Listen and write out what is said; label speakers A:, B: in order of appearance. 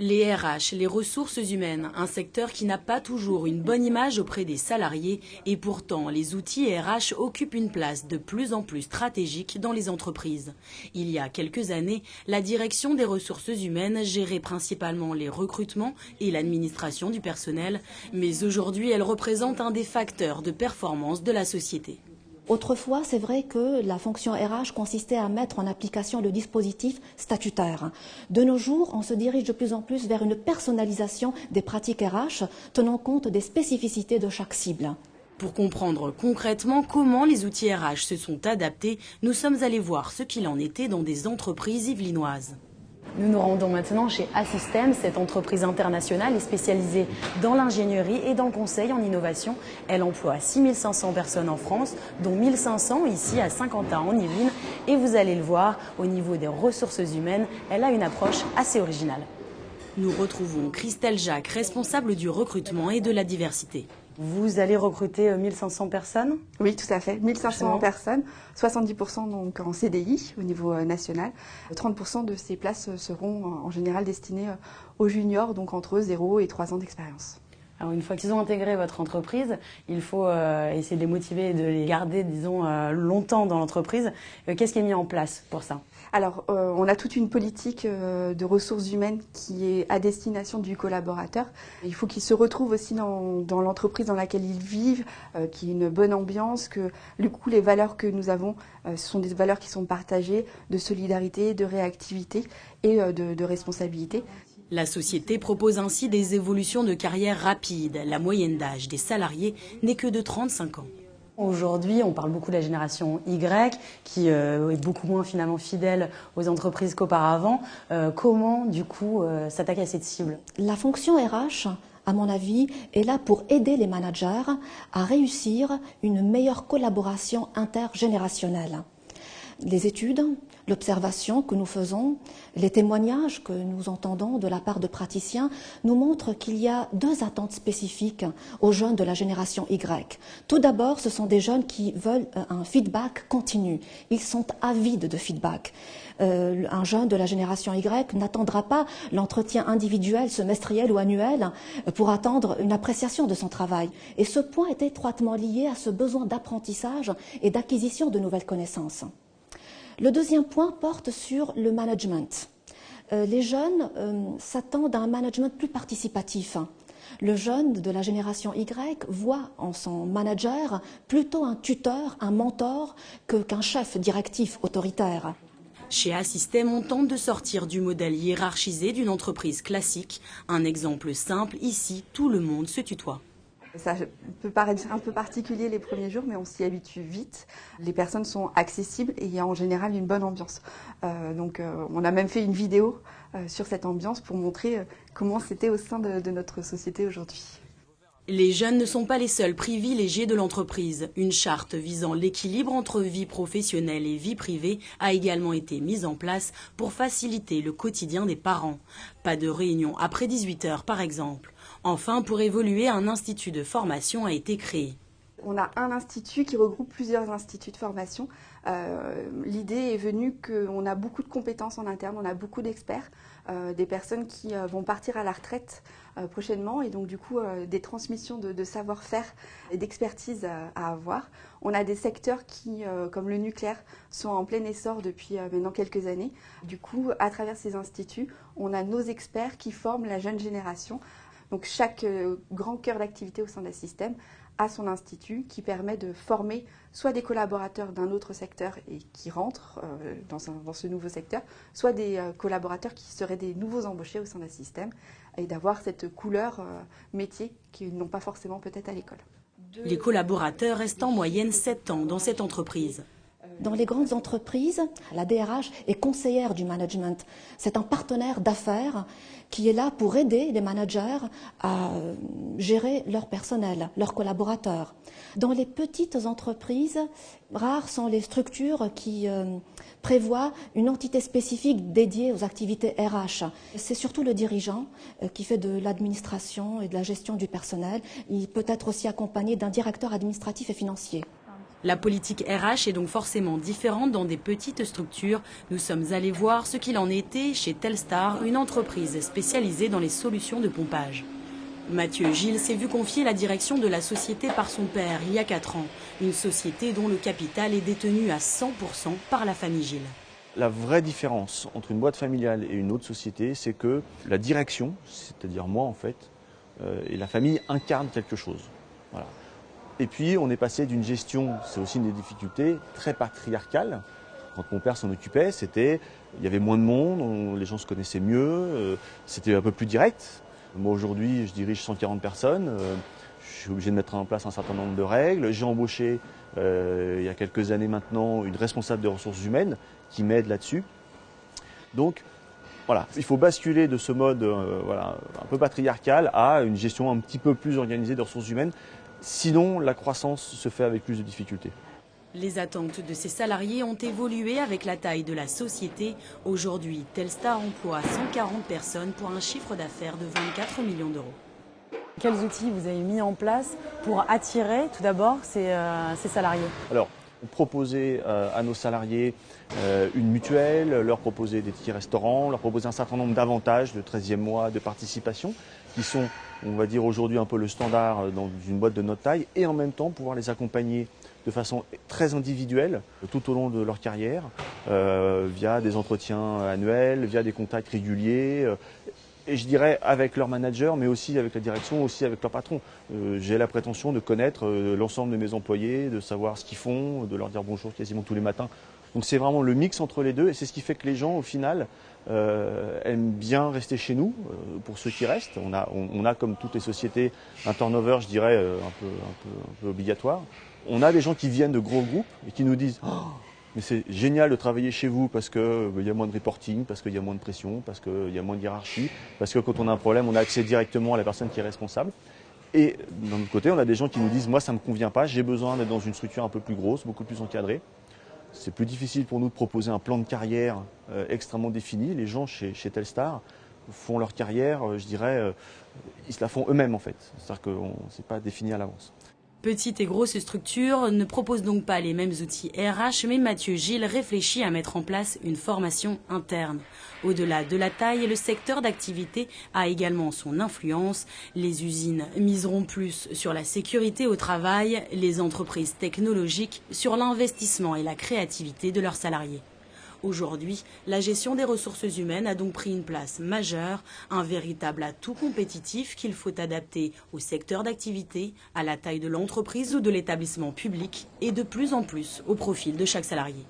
A: Les RH, les ressources humaines, un secteur qui n'a pas toujours une bonne image auprès des salariés et pourtant les outils RH occupent une place de plus en plus stratégique dans les entreprises. Il y a quelques années, la direction des ressources humaines gérait principalement les recrutements et l'administration du personnel, mais aujourd'hui elle représente un des facteurs de performance de la société.
B: Autrefois, c'est vrai que la fonction RH consistait à mettre en application le dispositif statutaire. De nos jours, on se dirige de plus en plus vers une personnalisation des pratiques RH, tenant compte des spécificités de chaque cible.
A: Pour comprendre concrètement comment les outils RH se sont adaptés, nous sommes allés voir ce qu'il en était dans des entreprises yvelinoises. Nous nous rendons maintenant chez Assystem. Cette entreprise internationale est spécialisée dans l'ingénierie et dans le conseil en innovation. Elle emploie 6500 personnes en France, dont 1500 ici à Saint-Quentin en Yvelines. Et vous allez le voir, au niveau des ressources humaines, elle a une approche assez originale. Nous retrouvons Christelle Jacques, responsable du recrutement et de la diversité. Vous allez recruter 1500 personnes?
C: Oui, tout à fait. 1500 personnes, 70% donc en CDI au niveau national. 30% de ces places seront en général destinées aux juniors, donc entre 0 et 3 ans d'expérience.
A: Alors une fois qu'ils ont intégré votre entreprise, il faut essayer de les motiver et de les garder, disons, longtemps dans l'entreprise. Qu'est-ce qui est mis en place pour ça?
C: Alors, on a toute une politique de ressources humaines qui est à destination du collaborateur. Il faut qu'il se retrouve aussi dans l'entreprise dans laquelle ils vivent, qu'il y ait une bonne ambiance, que du coup les valeurs que nous avons, ce sont des valeurs qui sont partagées, de solidarité, de réactivité et de responsabilité.
A: La société propose ainsi des évolutions de carrière rapides. La moyenne d'âge des salariés n'est que de 35 ans. Aujourd'hui, on parle beaucoup de la génération Y, qui est beaucoup moins finalement fidèle aux entreprises qu'auparavant. Comment, du coup, s'attaquer à cette cible?
B: La fonction RH, à mon avis, est là pour aider les managers à réussir une meilleure collaboration intergénérationnelle. Les études, l'observation que nous faisons, les témoignages que nous entendons de la part de praticiens nous montrent qu'il y a deux attentes spécifiques aux jeunes de la génération Y. Tout d'abord, ce sont des jeunes qui veulent un feedback continu. Ils sont avides de feedback. Un jeune de la génération Y n'attendra pas l'entretien individuel, semestriel ou annuel pour attendre une appréciation de son travail. Et ce point est étroitement lié à ce besoin d'apprentissage et d'acquisition de nouvelles connaissances. Le deuxième point porte sur le management. Les jeunes s'attendent à un management plus participatif. Le jeune de la génération Y voit en son manager plutôt un tuteur, un mentor, qu'un chef directif autoritaire.
A: Chez Assystem, on tente de sortir du modèle hiérarchisé d'une entreprise classique. Un exemple simple, ici, tout le monde se tutoie.
C: Ça peut paraître un peu particulier les premiers jours, mais on s'y habitue vite. Les personnes sont accessibles et il y a en général une bonne ambiance. On a même fait une vidéo sur cette ambiance pour montrer comment c'était au sein de notre société aujourd'hui.
A: Les jeunes ne sont pas les seuls privilégiés de l'entreprise. Une charte visant l'équilibre entre vie professionnelle et vie privée a également été mise en place pour faciliter le quotidien des parents. Pas de réunion après 18 h par exemple. Enfin, pour évoluer, un institut de formation a été créé.
C: On a un institut qui regroupe plusieurs instituts de formation. L'idée est venue qu'on a beaucoup de compétences en interne, on a beaucoup d'experts, des personnes qui vont partir à la retraite prochainement et donc du coup des transmissions de savoir-faire et d'expertise à avoir. On a des secteurs qui, comme le nucléaire, sont en plein essor depuis maintenant quelques années. Du coup, à travers ces instituts, on a nos experts qui forment la jeune génération. Donc chaque grand cœur d'activité au sein d'Assystem a son institut qui permet de former soit des collaborateurs d'un autre secteur et qui rentrent dans ce nouveau secteur, soit des collaborateurs qui seraient des nouveaux embauchés au sein d'Assystem et d'avoir cette couleur métier qu'ils n'ont pas forcément peut-être à l'école.
A: Les collaborateurs restent en moyenne 7 ans dans cette entreprise.
B: Dans les grandes entreprises, la DRH est conseillère du management. C'est un partenaire d'affaires qui est là pour aider les managers à gérer leur personnel, leurs collaborateurs. Dans les petites entreprises, rares sont les structures qui prévoient une entité spécifique dédiée aux activités RH. C'est surtout le dirigeant qui fait de l'administration et de la gestion du personnel. Il peut être aussi accompagné d'un directeur administratif et financier.
A: La politique RH est donc forcément différente dans des petites structures. Nous sommes allés voir ce qu'il en était chez Telstar, une entreprise spécialisée dans les solutions de pompage. Mathieu Gilles s'est vu confier la direction de la société par son père il y a 4 ans. Une société dont le capital est détenu à 100% par la famille Gilles.
D: La vraie différence entre une boîte familiale et une autre société, c'est que la direction, c'est-à-dire moi en fait, et la famille incarnent quelque chose. Voilà. Et puis on est passé d'une gestion, c'est aussi une des difficultés, très patriarcale. Quand mon père s'en occupait, il y avait moins de monde, les gens se connaissaient mieux, c'était un peu plus direct. Moi aujourd'hui, je dirige 140 personnes, je suis obligé de mettre en place un certain nombre de règles. J'ai embauché il y a quelques années maintenant une responsable des ressources humaines qui m'aide là-dessus. Donc voilà, il faut basculer de ce mode un peu patriarcal à une gestion un petit peu plus organisée des ressources humaines. Sinon, la croissance se fait avec plus de difficultés.
A: Les attentes de ces salariés ont évolué avec la taille de la société. Aujourd'hui, Telstar emploie 140 personnes pour un chiffre d'affaires de 24 millions d'euros.
E: Quels outils vous avez mis en place pour attirer tout d'abord ces salariés?
D: Alors, proposer à nos salariés une mutuelle, leur proposer des tickets restaurants, leur proposer un certain nombre d'avantages, de 13e mois, de participation, qui sont, on va dire aujourd'hui, un peu le standard dans une boîte de notre taille, et en même temps pouvoir les accompagner de façon très individuelle tout au long de leur carrière, via des entretiens annuels, via des contacts réguliers, et je dirais avec leur manager, mais aussi avec la direction, aussi avec leur patron. J'ai la prétention de connaître l'ensemble de mes employés, de savoir ce qu'ils font, de leur dire bonjour quasiment tous les matins. Donc c'est vraiment le mix entre les deux, et c'est ce qui fait que les gens, au final, aiment bien rester chez nous, pour ceux qui restent. On a, comme toutes les sociétés, un turnover, je dirais, un peu obligatoire. On a des gens qui viennent de gros groupes et qui nous disent oh, mais c'est génial de travailler chez vous parce qu'il y a moins de reporting, parce qu'il y a moins de pression, parce qu'il y a moins de hiérarchie, parce que quand on a un problème, on a accès directement à la personne qui est responsable. Et d'un autre côté, on a des gens qui nous disent moi ça ne me convient pas, j'ai besoin d'être dans une structure un peu plus grosse, beaucoup plus encadrée. C'est plus difficile pour nous de proposer un plan de carrière extrêmement défini. Les gens chez Telstar font leur carrière, je dirais, ils se la font eux-mêmes en fait. C'est-à-dire que ce n'est pas défini à l'avance.
A: Petite et grosse structure ne propose donc pas les mêmes outils RH, mais Mathieu Gilles réfléchit à mettre en place une formation interne. Au-delà de la taille, le secteur d'activité a également son influence. Les usines miseront plus sur la sécurité au travail, les entreprises technologiques sur l'investissement et la créativité de leurs salariés. Aujourd'hui, la gestion des ressources humaines a donc pris une place majeure, un véritable atout compétitif qu'il faut adapter au secteur d'activité, à la taille de l'entreprise ou de l'établissement public et de plus en plus au profil de chaque salarié.